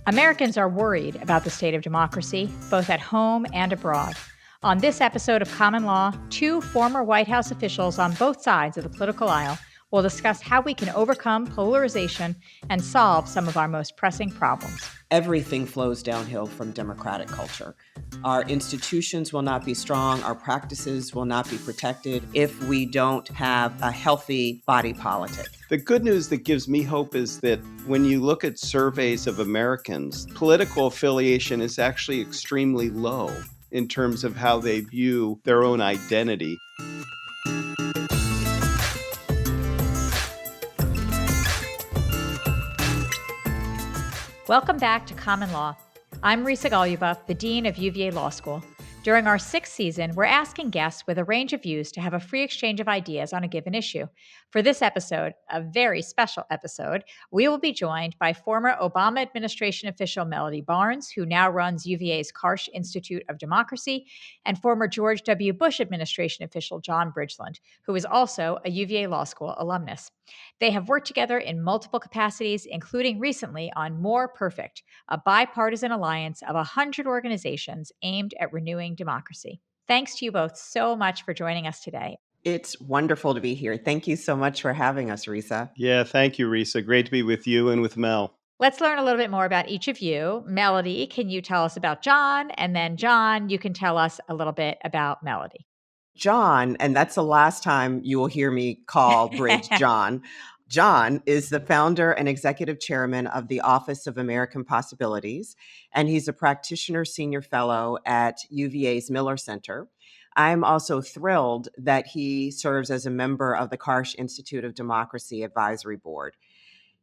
Americans are worried about the state of democracy, both at home and abroad. On this episode of Common Law, two former White House officials on both sides of the political aisle will discuss how we can overcome polarization and solve some of our most pressing problems. Everything flows downhill from democratic culture. Our institutions will not be strong, our practices will not be protected if we don't have a healthy body politic. The good news that gives me hope is that when you look at surveys of Americans, political affiliation is actually extremely low in terms of how they view their own identity. Welcome back to Common Law. I'm Risa Goluboff, the Dean of UVA Law School. During our sixth season, we're asking guests with a range of views to have a free exchange of ideas on a given issue. For this episode, a very special episode, we will be joined by former Obama administration official Melody Barnes, who now runs UVA's Karsh Institute of Democracy, and former George W. Bush administration official John Bridgeland, who is also a UVA Law School alumnus. They have worked together in multiple capacities, including recently on More Perfect, a bipartisan alliance of 100 organizations aimed at renewing democracy. Thanks to you both so much for joining us today. It's wonderful to be here. Thank you so much for having us, Risa. Yeah, thank you, Risa. Great to be with you and with Mel. Let's learn a little bit more about each of you. Melody, can you tell us about John? And then John, you can tell us a little bit about Melody. John, and that's the last time you will hear me call Bridge John. John is the founder and executive chairman of the Office of American Possibilities, and he's a practitioner senior fellow at UVA's Miller Center. I'm also thrilled that he serves as a member of the Karsh Institute of Democracy Advisory Board.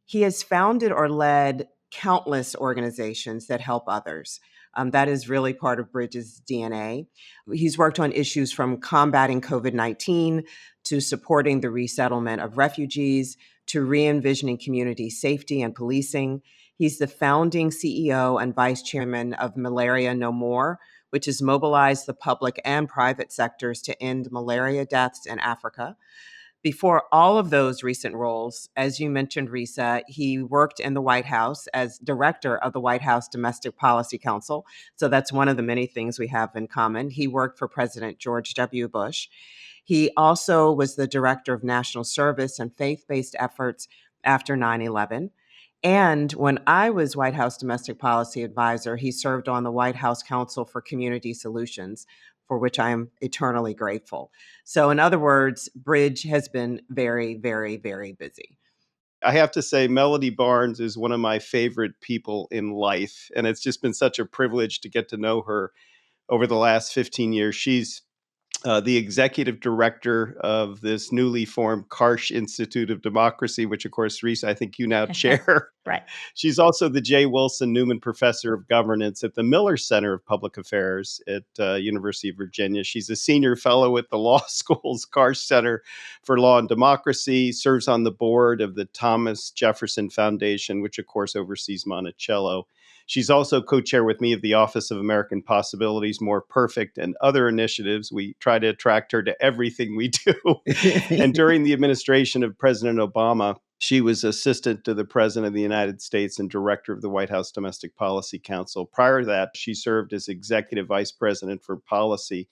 He has founded or led countless organizations that help others. That is really part of Bridge's DNA. He's worked on issues from combating COVID-19 to supporting the resettlement of refugees to re-envisioning community safety and policing. He's the founding CEO and vice chairman of Malaria No More, which has mobilized the public and private sectors to end malaria deaths in Africa. Before all of those recent roles, as you mentioned, Risa, he worked in the White House as director of the White House Domestic Policy Council. So that's one of the many things we have in common. He worked for President George W. Bush. He also was the director of national service and faith-based efforts after 9/11. And when I was White House Domestic Policy Advisor, he served on the White House Council for Community Solutions, for which I am eternally grateful. So in other words, Bridge has been very, very, very busy. I have to say, Melody Barnes is one of my favorite people in life, and it's just been such a privilege to get to know her over the last 15 years. She's the executive director of this newly formed Karsh Institute of Democracy, which, of course, Risa, I think you now chair. Right. She's also the J. Wilson Newman Professor of Governance at the Miller Center of Public Affairs at University of Virginia. She's a senior fellow at the law school's Karsh Center for Law and Democracy, serves on the board of the Thomas Jefferson Foundation, which, of course, oversees Monticello. She's also co-chair with me of the Office of American Possibilities, More Perfect, and other initiatives. We try to attract her to everything we do. And during the administration of President Obama, she was assistant to the President of the United States and director of the White House Domestic Policy Council. Prior to that, she served as executive vice president for policy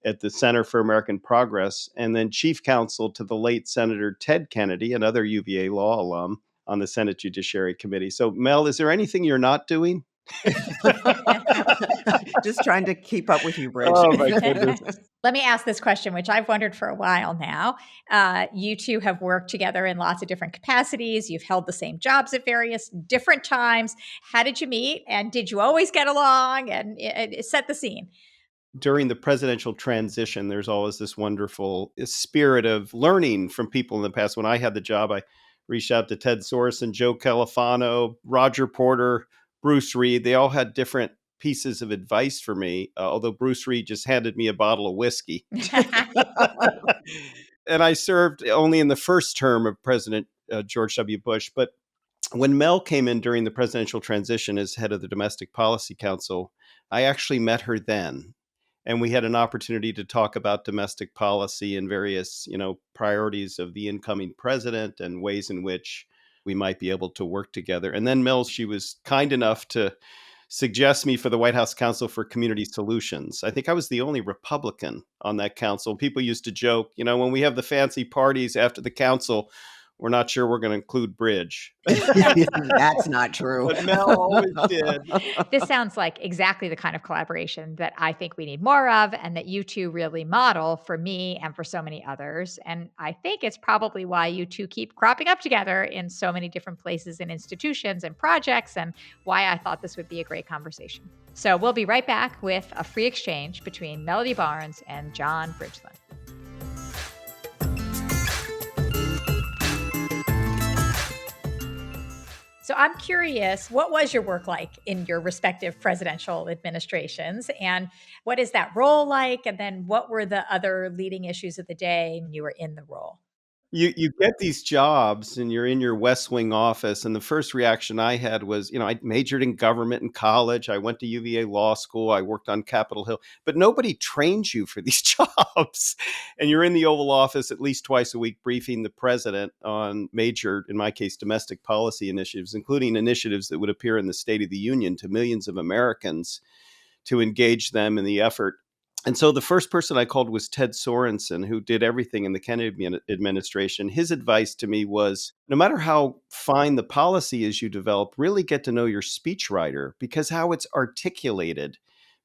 at the Center for American Progress, and then chief counsel to the late Senator Ted Kennedy, another UVA law alum, on the Senate Judiciary Committee. So, Mel, is there anything you're not doing? Just trying to keep up with you, Bridge. Oh, my goodness. Let me ask this question, which I've wondered for a while now. You two have worked together in lots of different capacities. You've held the same jobs at various different times. How did you meet? And did you always get along? And set the scene. During the presidential transition, there's always this wonderful spirit of learning from people in the past. When I had the job, I reached out to Ted Sorensen, Joe Califano, Roger Porter, Bruce Reed. They all had different pieces of advice for me, although Bruce Reed just handed me a bottle of whiskey. And I served only in the first term of President George W. Bush. But when Mel came in during the presidential transition as head of the Domestic Policy Council, I actually met her then. And we had an opportunity to talk about domestic policy and various, priorities of the incoming president and ways in which we might be able to work together. And then Mel, she was kind enough to suggest me for the White House Council for Community Solutions. I think I was the only Republican on that council. People used to joke, when we have the fancy parties after the council, we're not sure we're going to include bridge. That's not true. But Mel always did. This sounds like exactly the kind of collaboration that I think we need more of, and that you two really model for me and for so many others. And I think it's probably why you two keep cropping up together in so many different places and institutions and projects, and why I thought this would be a great conversation. So we'll be right back with a free exchange between Melody Barnes and John Bridgeland. So I'm curious, what was your work like in your respective presidential administrations? And what is that role like? And then what were the other leading issues of the day when you were in the role? You get these jobs and you're in your West Wing office. And the first reaction I had was, I majored in government in college. I went to UVA Law School. I worked on Capitol Hill, but nobody trains you for these jobs. And you're in the Oval Office at least twice a week briefing the president on major, in my case, domestic policy initiatives, including initiatives that would appear in the State of the Union to millions of Americans, to engage them in the effort. And so the first person I called was Ted Sorensen, who did everything in the Kennedy administration. His advice to me was, no matter how fine the policy is you develop, really get to know your speechwriter, because how it's articulated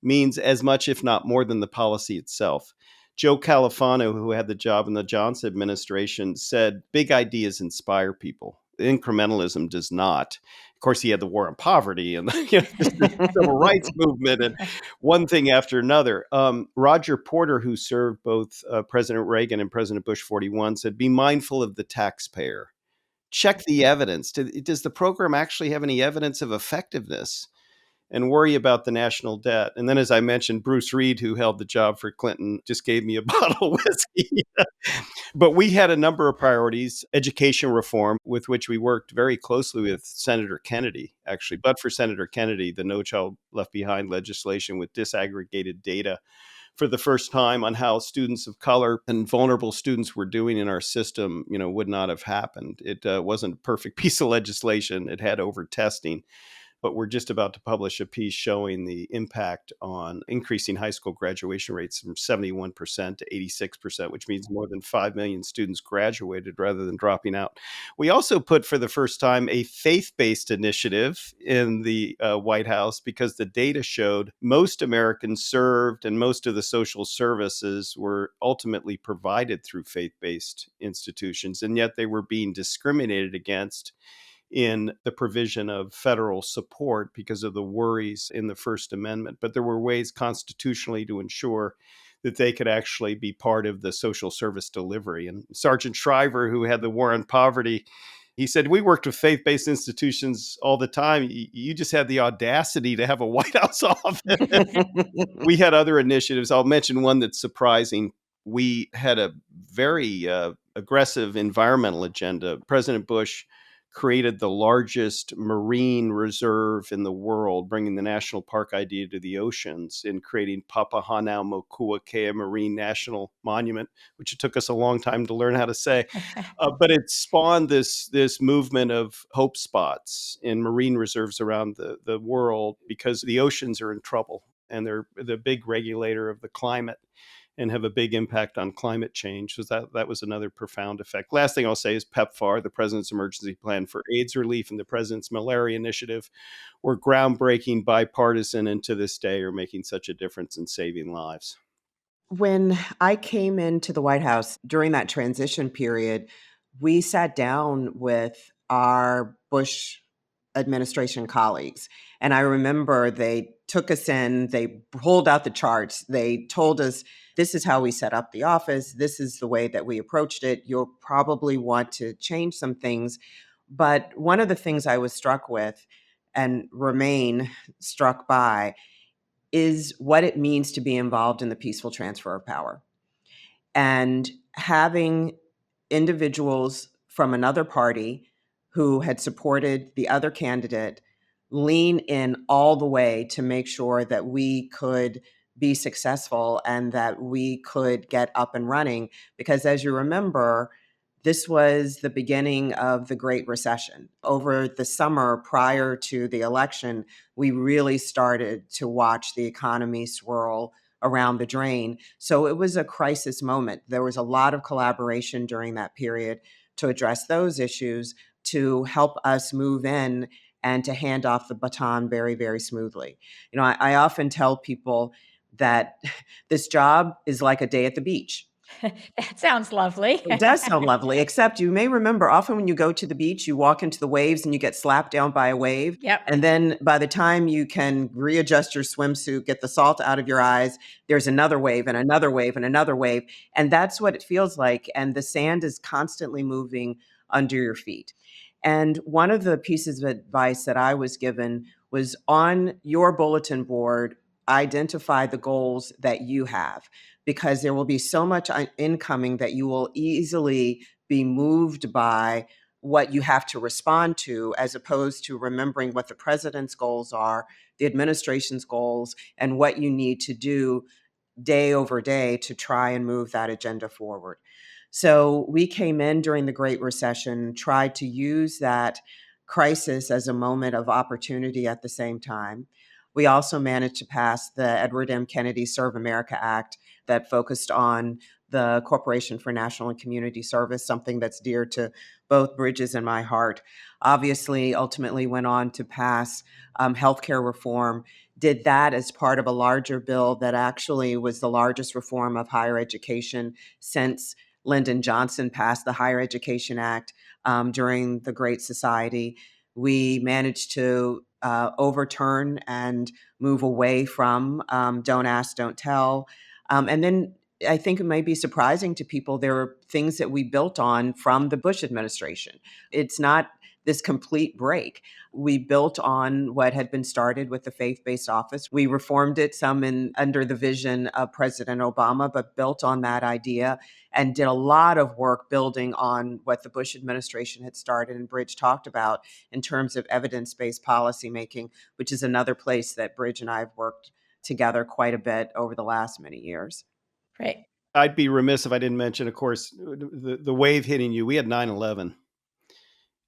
means as much, if not more, than the policy itself. Joe Califano, who had the job in the Johnson administration, said, big ideas inspire people. Incrementalism does not. Of course, he had the war on poverty and the civil rights movement and one thing after another. Roger Porter, who served both President Reagan and President Bush 41, said, be mindful of the taxpayer. Check the evidence. Does the program actually have any evidence of effectiveness? And worry about the national debt. And then, as I mentioned, Bruce Reed, who held the job for Clinton, just gave me a bottle of whiskey. But we had a number of priorities. Education reform, with which we worked very closely with Senator Kennedy, actually. But for Senator Kennedy, the No Child Left Behind legislation with disaggregated data for the first time on how students of color and vulnerable students were doing in our system, would not have happened. It wasn't a perfect piece of legislation. It had over-testing. But we're just about to publish a piece showing the impact on increasing high school graduation rates from 71% to 86%, which means more than 5 million students graduated rather than dropping out. We also put for the first time a faith-based initiative in the White House, because the data showed most Americans served and most of the social services were ultimately provided through faith-based institutions, and yet they were being discriminated against in the provision of federal support because of the worries in the First Amendment. But there were ways constitutionally to ensure that they could actually be part of the social service delivery. And Sergeant Shriver, who had the war on poverty, he said, we worked with faith-based institutions all the time. You just had the audacity to have a White House office. We had other initiatives. I'll mention one that's surprising. We had a very aggressive environmental agenda. President Bush created the largest marine reserve in the world, bringing the national park idea to the oceans, in creating Papahanaumokuakea Marine National Monument, which it took us a long time to learn how to say. But it spawned this movement of hope spots in marine reserves around the world, because the oceans are in trouble and they're the big regulator of the climate and have a big impact on climate change. So that was another profound effect. Last thing I'll say is PEPFAR, the President's Emergency Plan for AIDS Relief, and the President's Malaria Initiative were groundbreaking, bipartisan, and to this day are making such a difference in saving lives. When I came into the White House during that transition period, we sat down with our Bush administration colleagues. And I remember they took us in, they pulled out the charts, they told us, this is how we set up the office, this is the way that we approached it. You'll probably want to change some things. But one of the things I was struck with and remain struck by is what it means to be involved in the peaceful transfer of power. And having individuals from another party who had supported the other candidate lean in all the way to make sure that we could be successful and that we could get up and running. Because as you remember, This was the beginning of the Great Recession. Over the summer prior to the election, we really started to watch the economy swirl around the drain. So it was a crisis moment. There was a lot of collaboration during that period to address those issues, to help us move in and to hand off the baton very, very smoothly. I often tell people that this job is like a day at the beach. That sounds lovely. It does sound lovely, except you may remember often when you go to the beach, you walk into the waves and you get slapped down by a wave. Yep. And then by the time you can readjust your swimsuit, get the salt out of your eyes, there's another wave and another wave and another wave. And that's what it feels like. And the sand is constantly moving under your feet. And one of the pieces of advice that I was given was on your bulletin board, identify the goals that you have, because there will be so much incoming that you will easily be moved by what you have to respond to, as opposed to remembering what the president's goals are, the administration's goals, and what you need to do day over day to try and move that agenda forward. So we came in during the Great Recession, tried to use that crisis as a moment of opportunity at the same time. We also managed to pass the Edward M. Kennedy Serve America Act that focused on the Corporation for National and Community Service, something that's dear to both Bridges and my heart. Obviously, ultimately went on to pass healthcare reform, did that as part of a larger bill that actually was the largest reform of higher education since Lyndon Johnson passed the Higher Education Act during the Great Society. We managed to overturn and move away from Don't Ask, Don't Tell. And then I think it may be surprising to people, there are things that we built on from the Bush administration. It's not this complete break. We built on what had been started with the faith-based office. We reformed it some under the vision of President Obama, but built on that idea and did a lot of work building on what the Bush administration had started and Bridge talked about in terms of evidence-based policymaking, which is another place that Bridge and I have worked together quite a bit over the last many years. Right. I'd be remiss if I didn't mention, of course, the wave hitting you. We had 9/11.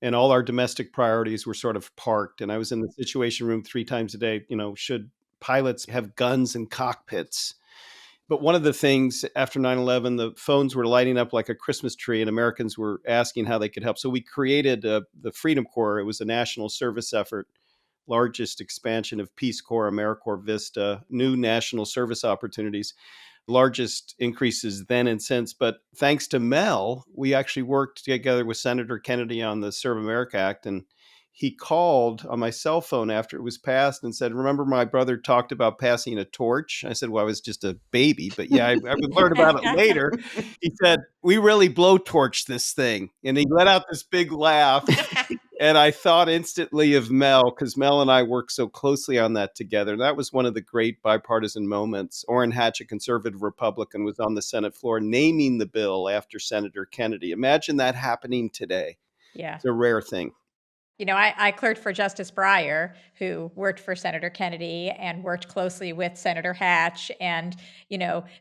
And all our domestic priorities were sort of parked. And I was in the Situation Room 3 times a day. Should pilots have guns in cockpits? But one of the things after 9/11, the phones were lighting up like a Christmas tree and Americans were asking how they could help. So we created the Freedom Corps. It was a national service effort, largest expansion of Peace Corps, AmeriCorps Vista, new national service opportunities, largest increases then and since. But thanks to Mel, we actually worked together with Senator Kennedy on the Serve America Act. And he called on my cell phone after it was passed and said, "Remember my brother talked about passing a torch?" I said, "Well, I was just a baby, but yeah, I would learn about it later." He said, "We really blowtorched this thing." And he let out this big laugh. And I thought instantly of Mel, because Mel and I worked so closely on that together. That was one of the great bipartisan moments. Orrin Hatch, a conservative Republican, was on the Senate floor naming the bill after Senator Kennedy. Imagine that happening today. Yeah. It's a rare thing. I clerked for Justice Breyer, who worked for Senator Kennedy and worked closely with Senator Hatch. And,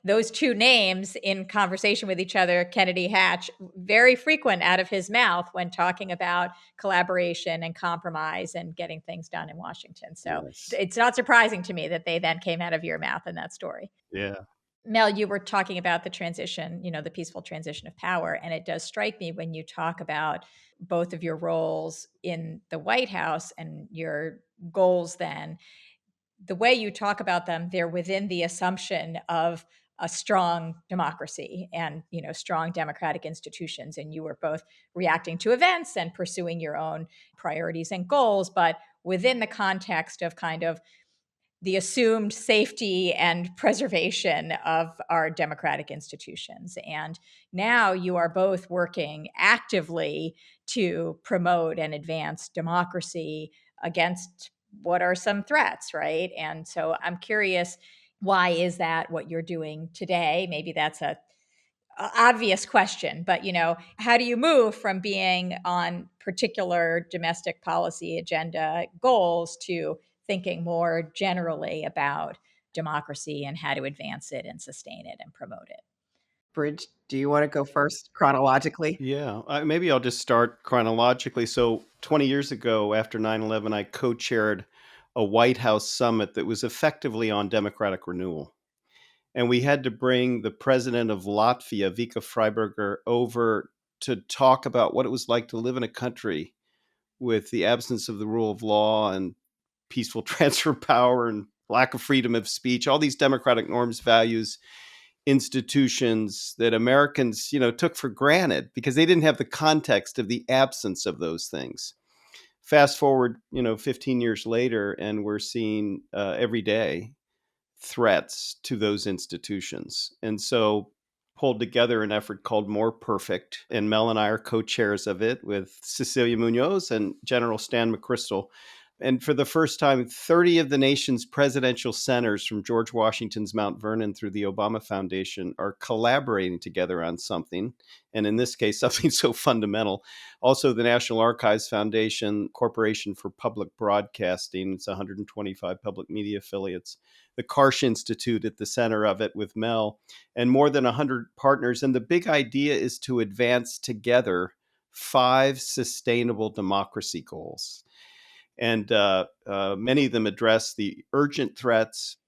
those two names in conversation with each other, Kennedy, Hatch, very frequent out of his mouth when talking about collaboration and compromise and getting things done in Washington. So Yes. It's not surprising to me that they then came out of your mouth in that story. Yeah. Mel, you were talking about the transition, the peaceful transition of power. And it does strike me when you talk about both of your roles in the White House and your goals then, the way you talk about them, they're within the assumption of a strong democracy and, strong democratic institutions. And you were both reacting to events and pursuing your own priorities and goals, but within the context of kind of the assumed safety and preservation of our democratic institutions. And now you are both working actively to promote and advance democracy against what are some threats, right? And so I'm curious, why is that what you're doing today? Maybe that's a obvious question, but how do you move from being on particular domestic policy agenda goals to thinking more generally about democracy and how to advance it and sustain it and promote it? Bridge, do you want to go first chronologically? Yeah, maybe I'll just start chronologically. So, 20 years ago, after 9/11, I co chaired a White House summit that was effectively on democratic renewal. And we had to bring the president of Latvia, Vika Freiberger, over to talk about what it was like to live in a country with the absence of the rule of law and peaceful transfer of power and lack of freedom of speech, all these democratic norms, values, institutions that Americans, took for granted because they didn't have the context of the absence of those things. Fast forward, 15 years later, and we're seeing every day threats to those institutions. And so pulled together an effort called More Perfect. And Mel and I are co-chairs of it with Cecilia Munoz and General Stan McChrystal. And for the first time, 30 of the nation's presidential centers, from George Washington's Mount Vernon through the Obama Foundation, are collaborating together on something. And in this case, something so fundamental. Also, the National Archives Foundation, Corporation for Public Broadcasting, it's 125 public media affiliates, the Karsh Institute at the center of it with Mel, and more than 100 partners. And the big idea is to advance together 5 sustainable democracy goals. And many of them address the urgent threats,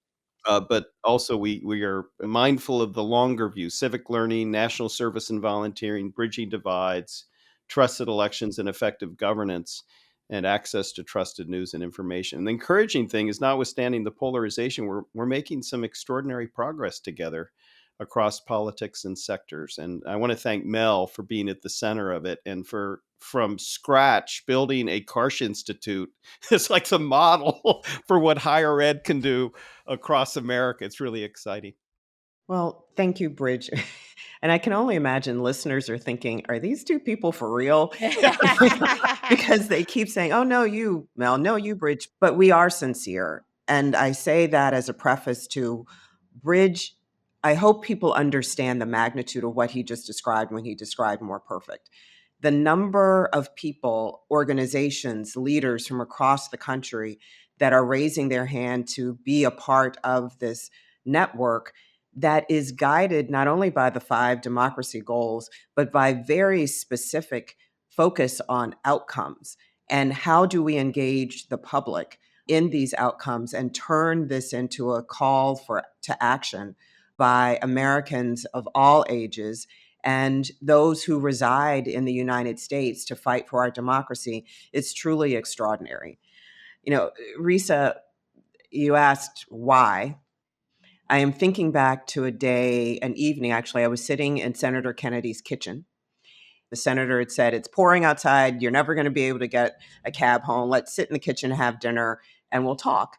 but also we are mindful of the longer view: civic learning, national service and volunteering, bridging divides, trusted elections and effective governance, and access to trusted news and information. And the encouraging thing is, notwithstanding the polarization, we're making some extraordinary progress together across politics and sectors. And I want to thank Mel for being at the center of it and for from scratch building a Karsh Institute. It's like the model for what higher ed can do across America. It's really exciting. Well, thank you, Bridge. And I can only imagine listeners are thinking, are these two people for real? Because they keep saying, oh, no, you, Mel, no, you, Bridge. But we are sincere. And I say that as a preface to Bridge. I hope people understand the magnitude of what he just described when he described More Perfect. The number of people, organizations, leaders from across the country that are raising their hand to be a part of this network that is guided not only by the 5 democracy goals, but by very specific focus on outcomes. And how do we engage the public in these outcomes and turn this into a call to action by Americans of all ages and those who reside in the United States to fight for our democracy? It's truly extraordinary. Risa, you asked why. I am thinking back to an evening, actually. I was sitting in Senator Kennedy's kitchen. The senator had said, it's pouring outside. You're never going to be able to get a cab home. Let's sit in the kitchen, have dinner, and we'll talk.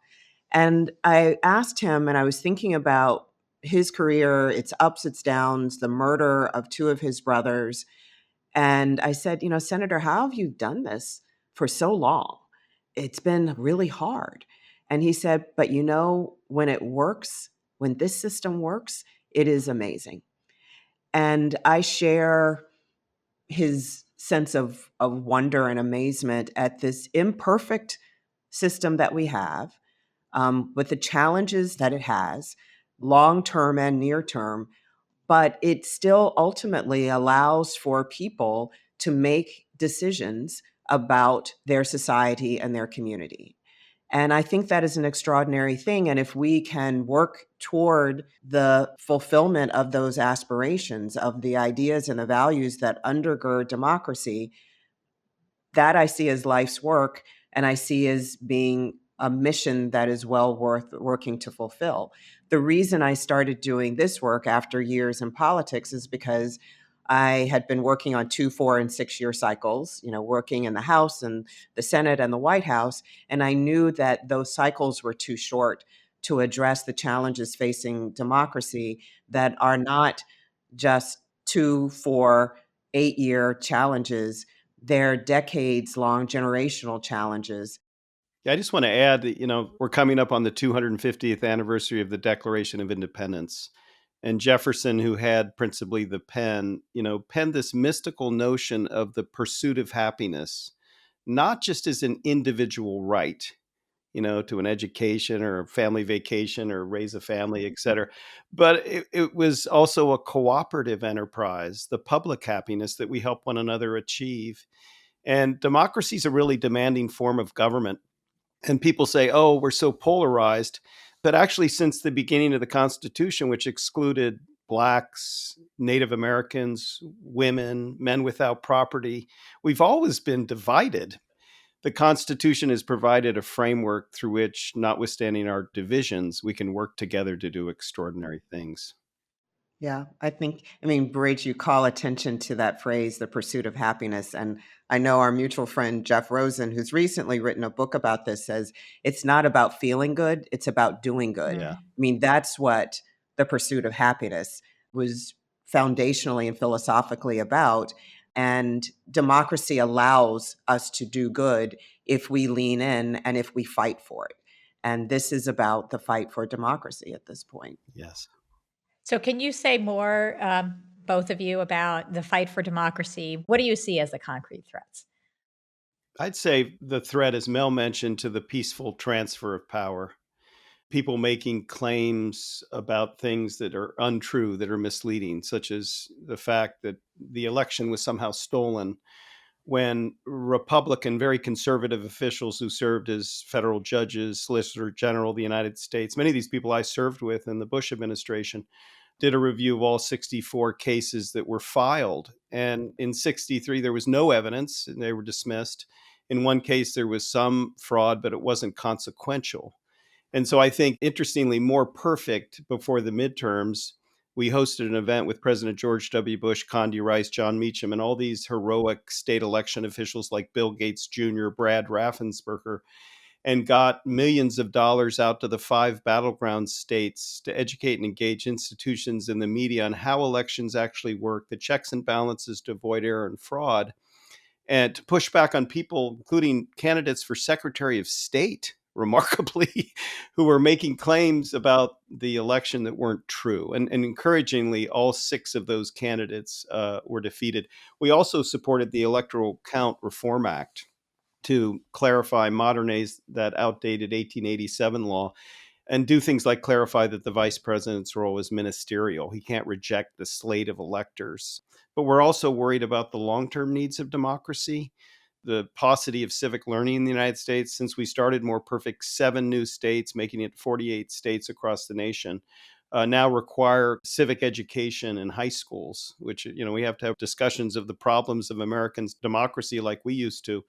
And I asked him, and I was thinking about his career, its ups, its downs, the murder of 2 of his brothers. And I said, Senator, how have you done this for so long? It's been really hard. And he said, but when it works, when this system works, it is amazing. And I share his sense of wonder and amazement at this imperfect system that we have, with the challenges that it has, long-term and near-term, but it still ultimately allows for people to make decisions about their society and their community. And I think that is an extraordinary thing. And if we can work toward the fulfillment of those aspirations, of the ideas and the values that undergird democracy, that I see as life's work, and I see as being a mission that is well worth working to fulfill. The reason I started doing this work after years in politics is because I had been working on 2, 4, and 6-year cycles, working in the House and the Senate and the White House. And I knew that those cycles were too short to address the challenges facing democracy that are not just 2, 4, 8-year challenges. They're decades-long generational challenges. Yeah, I just want to add that, we're coming up on the 250th anniversary of the Declaration of Independence. And Jefferson, who had principally the pen, penned this mystical notion of the pursuit of happiness, not just as an individual right. to an education or a family vacation or raise a family, et cetera. But it was also a cooperative enterprise, the public happiness that we help one another achieve. And democracy is a really demanding form of government. And people say, oh, we're so polarized. But actually, since the beginning of the Constitution, which excluded Blacks, Native Americans, women, men without property, we've always been divided. The Constitution has provided a framework through which, notwithstanding our divisions, we can work together to do extraordinary things. Yeah, I mean, Bridge, you call attention to that phrase, the pursuit of happiness. And I know our mutual friend, Jeff Rosen, who's recently written a book about this, says it's not about feeling good, it's about doing good. Yeah. I mean, that's what the pursuit of happiness was foundationally and philosophically about. And democracy allows us to do good if we lean in and if we fight for it. And this is about the fight for democracy at this point. Yes. So, can you say more, both of you, about the fight for democracy? What do you see as the concrete threats? I'd say the threat, as Mel mentioned, to the peaceful transfer of power. People making claims about things that are untrue, that are misleading, such as the fact that the election was somehow stolen when Republican, very conservative officials who served as federal judges, Solicitor General of the United States, many of these people I served with in the Bush administration, did a review of all 64 cases that were filed. And in 63, there was no evidence and they were dismissed. In one case, there was some fraud, but it wasn't consequential. And so I think, interestingly, more perfect before the midterms, we hosted an event with President George W. Bush, Condi Rice, John Meacham, and all these heroic state election officials like Bill Gates Jr., Brad Raffensperger, and got millions of dollars out to the 5 battleground states to educate and engage institutions in the media on how elections actually work, the checks and balances to avoid error and fraud, and to push back on people, including candidates for Secretary of State, remarkably, who were making claims about the election that weren't true. And encouragingly, all 6 of those candidates were defeated. We also supported the Electoral Count Reform Act to clarify, modernize that outdated 1887 law, and do things like clarify that the vice president's role is ministerial. He can't reject the slate of electors. But we're also worried about the long-term needs of democracy. The paucity of civic learning in the United States, since we started More Perfect, 7 new states, making it 48 states across the nation, now require civic education in high schools, which, we have to have discussions of the problems of American democracy like we used to.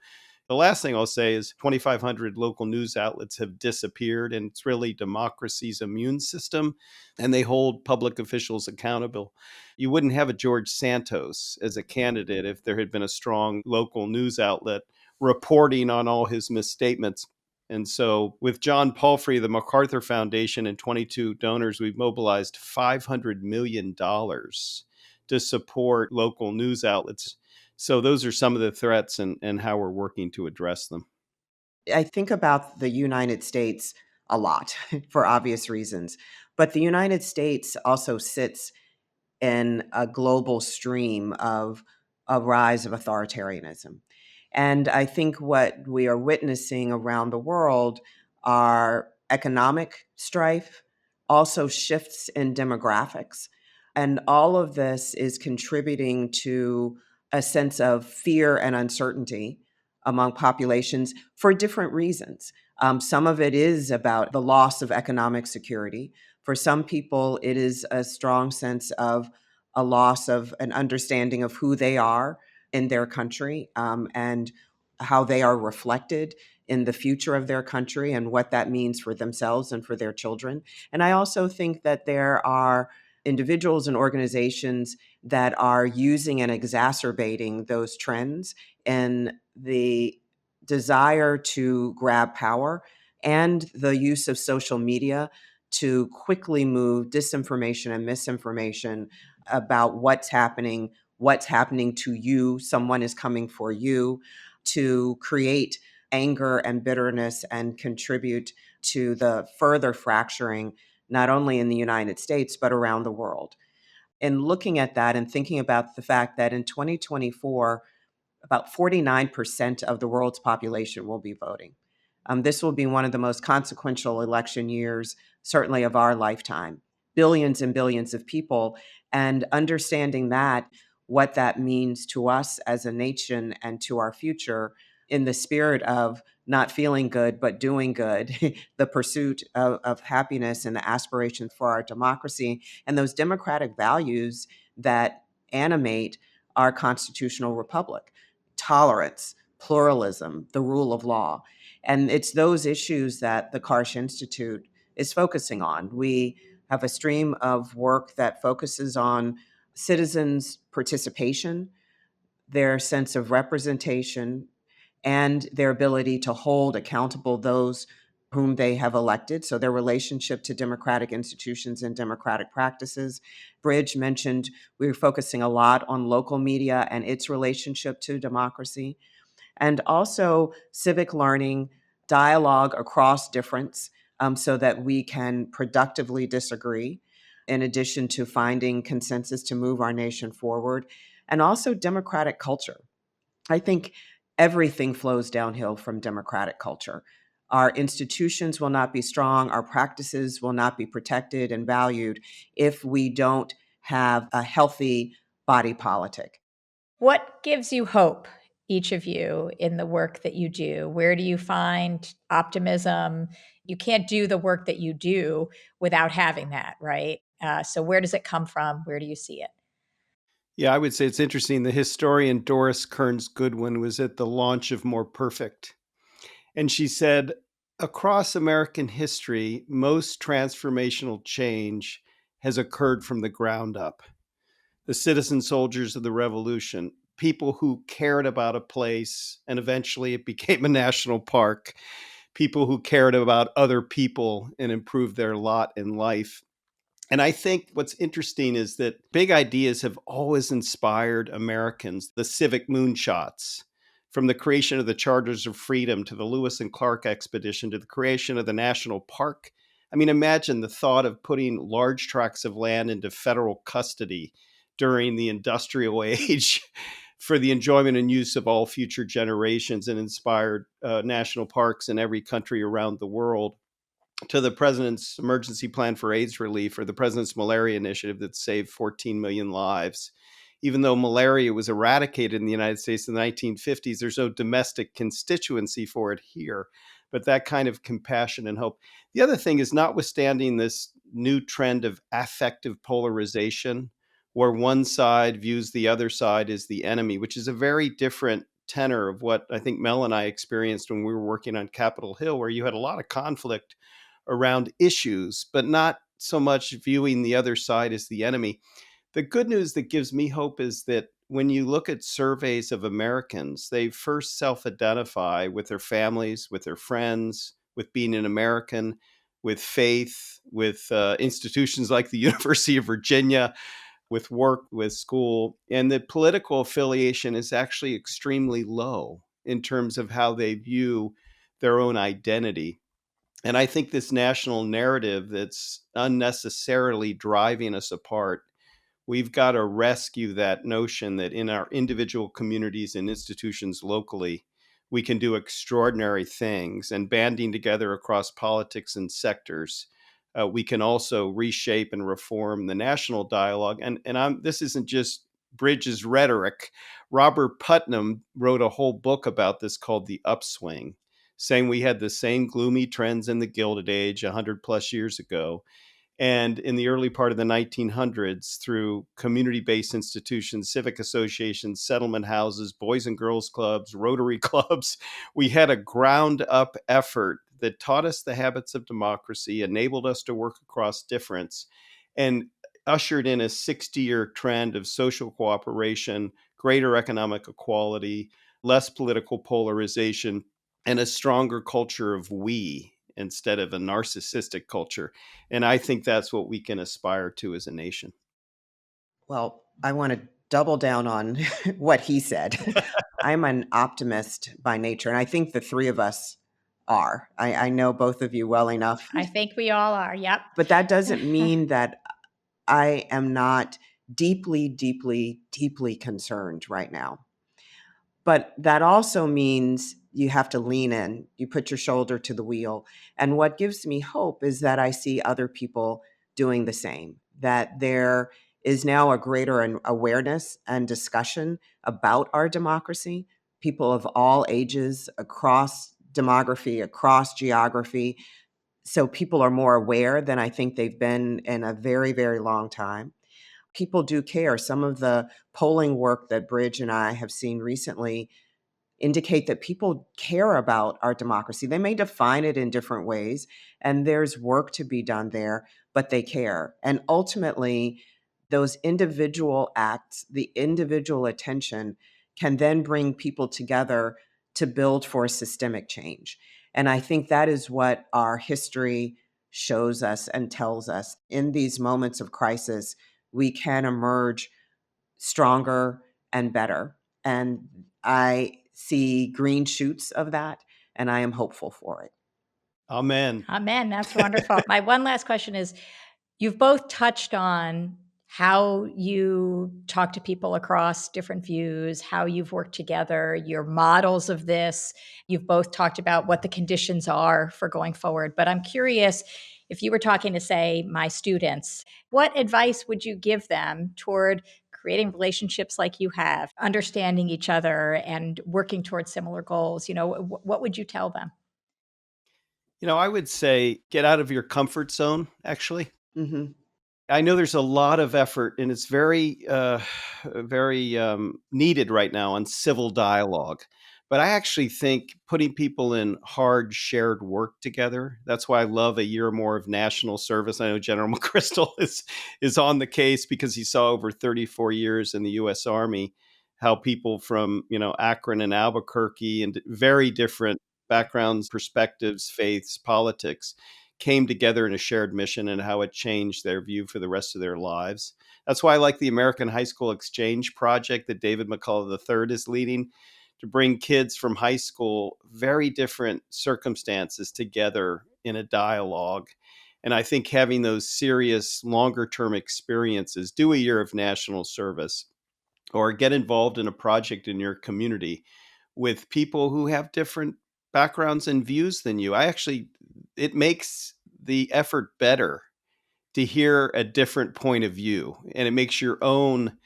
The last thing I'll say is 2,500 local news outlets have disappeared, and it's really democracy's immune system, and they hold public officials accountable. You wouldn't have a George Santos as a candidate if there had been a strong local news outlet reporting on all his misstatements. And so with John Palfrey, the MacArthur Foundation, and 22 donors, we've mobilized $500 million to support local news outlets. So those are some of the threats and how we're working to address them. I think about the United States a lot for obvious reasons, but the United States also sits in a global stream of a rise of authoritarianism. And I think what we are witnessing around the world are economic strife, also shifts in demographics. And all of this is contributing to a sense of fear and uncertainty among populations for different reasons. Some of it is about the loss of economic security. For some people, it is a strong sense of a loss of an understanding of who they are in their country, and how they are reflected in the future of their country and what that means for themselves and for their children. And I also think that there are individuals and organizations that are using and exacerbating those trends in the desire to grab power and the use of social media to quickly move disinformation and misinformation about what's happening to you. Someone is coming for you, to create anger and bitterness and contribute to the further fracturing, not only in the United States, but around the world. And looking at that and thinking about the fact that in 2024, about 49% of the world's population will be voting. This will be one of the most consequential election years, certainly of our lifetime. Billions and billions of people, and understanding that, what that means to us as a nation and to our future, in the spirit of not feeling good, but doing good, the pursuit of happiness and the aspiration for our democracy, and those democratic values that animate our constitutional republic: tolerance, pluralism, the rule of law. And it's those issues that the Karsh Institute is focusing on. We have a stream of work that focuses on citizens' participation, their sense of representation, and their ability to hold accountable those whom they have elected. So their relationship to democratic institutions and democratic practices. Bridge mentioned we were focusing a lot on local media and its relationship to democracy, and also civic learning, dialogue across difference, so that we can productively disagree, in addition to finding consensus to move our nation forward, and also democratic culture. I think everything flows downhill from democratic culture. Our institutions will not be strong, our practices will not be protected and valued if we don't have a healthy body politic. What gives you hope, each of you, in the work that you do? Where do you find optimism? You can't do the work that you do without having that, right? So where does it come from? Where do you see it? Yeah, I would say it's interesting. The historian Doris Kearns Goodwin was at the launch of More Perfect. And she said, across American history, most transformational change has occurred from the ground up. The citizen soldiers of the revolution, people who cared about a place and eventually it became a national park, people who cared about other people and improved their lot in life. And I think what's interesting is that big ideas have always inspired Americans, the civic moonshots, from the creation of the Charters of Freedom to the Lewis and Clark expedition to the creation of the national park. I mean, imagine the thought of putting large tracts of land into federal custody during the industrial age for the enjoyment and use of all future generations, and inspired national parks in every country around the world, to the president's emergency plan for AIDS relief, or the president's malaria initiative that saved 14 million lives. Even though malaria was eradicated in the United States in the 1950s, there's no domestic constituency for it here. But that kind of compassion and hope. The other thing is, notwithstanding this new trend of affective polarization, where one side views the other side as the enemy, which is a very different tenor of what I think Mel and I experienced when we were working on Capitol Hill, where you had a lot of conflict around issues, but not so much viewing the other side as the enemy. The good news that gives me hope is that when you look at surveys of Americans, they first self-identify with their families, with their friends, with being an American, with faith, with institutions like the University of Virginia, with work, with school. And the political affiliation is actually extremely low in terms of how they view their own identity. And I think this national narrative that's unnecessarily driving us apart, we've got to rescue that notion that in our individual communities and institutions locally, we can do extraordinary things, and banding together across politics and sectors, we can also reshape and reform the national dialogue. And this isn't just Bridges' rhetoric. Robert Putnam wrote a whole book about this called The Upswing, saying we had the same gloomy trends in the Gilded Age 100 plus years ago. And in the early part of the 1900s, through community-based institutions, civic associations, settlement houses, boys and girls clubs, Rotary clubs, we had a ground-up effort that taught us the habits of democracy, enabled us to work across difference, and ushered in a 60-year trend of social cooperation, greater economic equality, less political polarization, and a stronger culture of we instead of a narcissistic culture. And I think that's what we can aspire to as a nation. Well, I want to double down on what he said. I'm an optimist by nature, and I think the three of us are. I know both of you well enough. I think we all are. Yep. But that doesn't mean that I am not deeply, deeply, deeply concerned right now. But that also means you have to lean in, you put your shoulder to the wheel. And what gives me hope is that I see other people doing the same, that there is now a greater awareness and discussion about our democracy. People of all ages, across demography, across geography. So people are more aware than I think they've been in a very, very long time. People do care. Some of the polling work that Bridge and I have seen recently indicate that people care about our democracy. They may define it in different ways, and there's work to be done there, but they care. And ultimately, those individual acts, the individual attention, can then bring people together to build for systemic change. And I think that is what our history shows us and tells us. In these moments of crisis, we can emerge stronger and better. And I see green shoots of that, and I am hopeful for it. Amen. Amen. That's wonderful. My one last question is, you've both touched on how you talk to people across different views, how you've worked together, your models of this. You've both talked about what the conditions are for going forward. But I'm curious, if you were talking to, say, my students, what advice would you give them toward creating relationships like you have, understanding each other and working towards similar goals? What would you tell them? I would say get out of your comfort zone, actually. Hmm. I know there's a lot of effort, and it's very, very needed right now on civil dialogue. But I actually think putting people in hard shared work together. That's why I love a year or more of national service. I know General McChrystal is on the case because he saw over 34 years in the U.S. Army how people from Akron and Albuquerque and very different backgrounds, perspectives, faiths, politics came together in a shared mission and how it changed their view for the rest of their lives. That's why I like the American High School Exchange Project that David McCullough III is leading to bring kids from high school, very different circumstances together in a dialogue. And I think having those serious, longer term experiences, do a year of national service or get involved in a project in your community with people who have different backgrounds and views than you. It makes the effort better to hear a different point of view, and it makes your own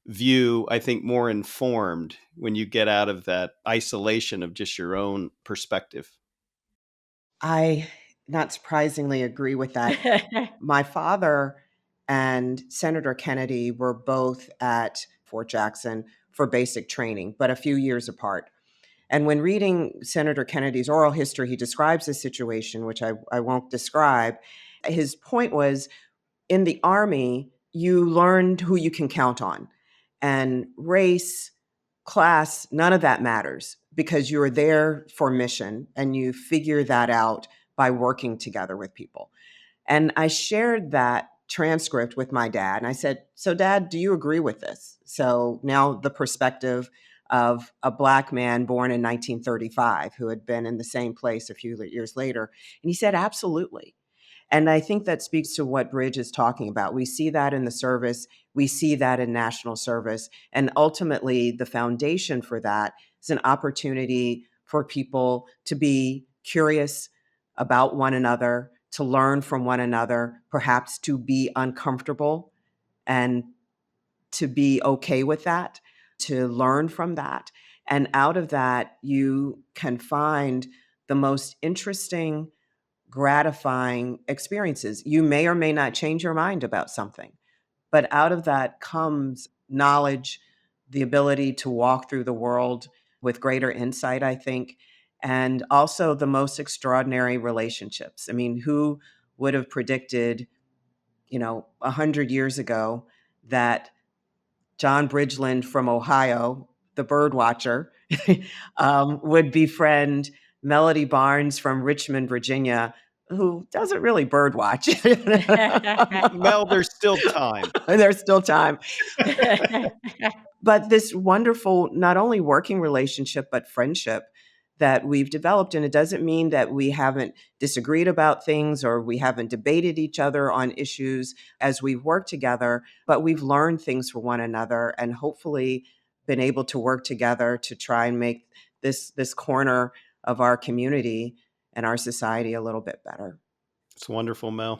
view, I think, more informed when you get out of that isolation of just your own perspective. I, not surprisingly, agree with that. My father and Senator Kennedy were both at Fort Jackson for basic training, but a few years apart. And when reading Senator Kennedy's oral history, he describes a situation, which I won't describe. His point was, in the Army, you learned who you can count on. And race, class, none of that matters because you're there for mission and you figure that out by working together with people. And I shared that transcript with my dad. And I said, "So, Dad, do you agree with this?" So now the perspective of a Black man born in 1935 who had been in the same place a few years later. And he said, "Absolutely." And I think that speaks to what Bridge is talking about. We see that in the service, we see that in national service. And ultimately, the foundation for that is an opportunity for people to be curious about one another, to learn from one another, perhaps to be uncomfortable and to be okay with that, to learn from that. And out of that, you can find the most interesting, gratifying experiences. You may or may not change your mind about something, but out of that comes knowledge, the ability to walk through the world with greater insight, I think, and also the most extraordinary relationships. I mean, who would have predicted, 100 years ago that John Bridgeland from Ohio, the bird watcher, would befriend Melody Barnes from Richmond, Virginia, who doesn't really bird watch. Mel, there's still time. There's still time. But this wonderful, not only working relationship, but friendship that we've developed. And it doesn't mean that we haven't disagreed about things or we haven't debated each other on issues as we've worked together, but we've learned things from one another and hopefully been able to work together to try and make this corner of our community and our society a little bit better. It's wonderful, Mel.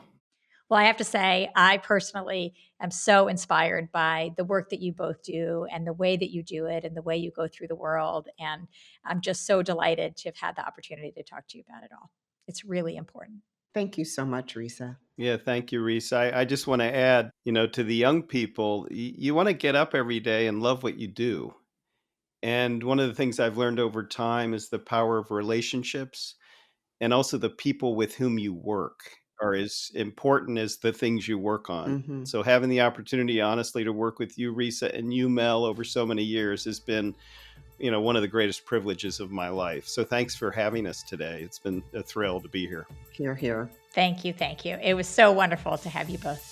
Well, I have to say, I personally am so inspired by the work that you both do and the way that you do it and the way you go through the world. And I'm just so delighted to have had the opportunity to talk to you about it all. It's really important. Thank you so much, Risa. Yeah, thank you, Reese. I just want to add, to the young people, you want to get up every day and love what you do. And one of the things I've learned over time is the power of relationships, and also the people with whom you work are as important as the things you work on. Mhm. So having the opportunity, honestly, to work with you, Risa, and you, Mel, over so many years has been, one of the greatest privileges of my life. So thanks for having us today. It's been a thrill to be here. Hear, hear. Thank you. Thank you. It was so wonderful to have you both.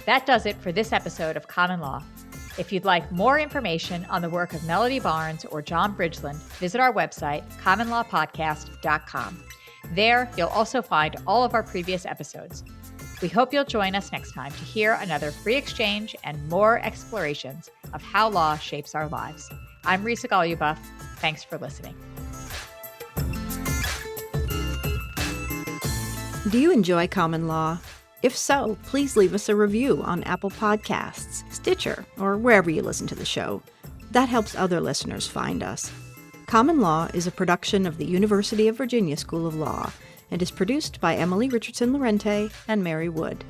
That does it for this episode of Common Law. If you'd like more information on the work of Melody Barnes or John Bridgeland, visit our website, commonlawpodcast.com. There, you'll also find all of our previous episodes. We hope you'll join us next time to hear another free exchange and more explorations of how law shapes our lives. I'm Risa Goluboff. Thanks for listening. Do you enjoy Common Law? If so, please leave us a review on Apple Podcasts, Stitcher, or wherever you listen to the show. That helps other listeners find us. Common Law is a production of the University of Virginia School of Law and is produced by Emily Richardson Lorente and Mary Wood.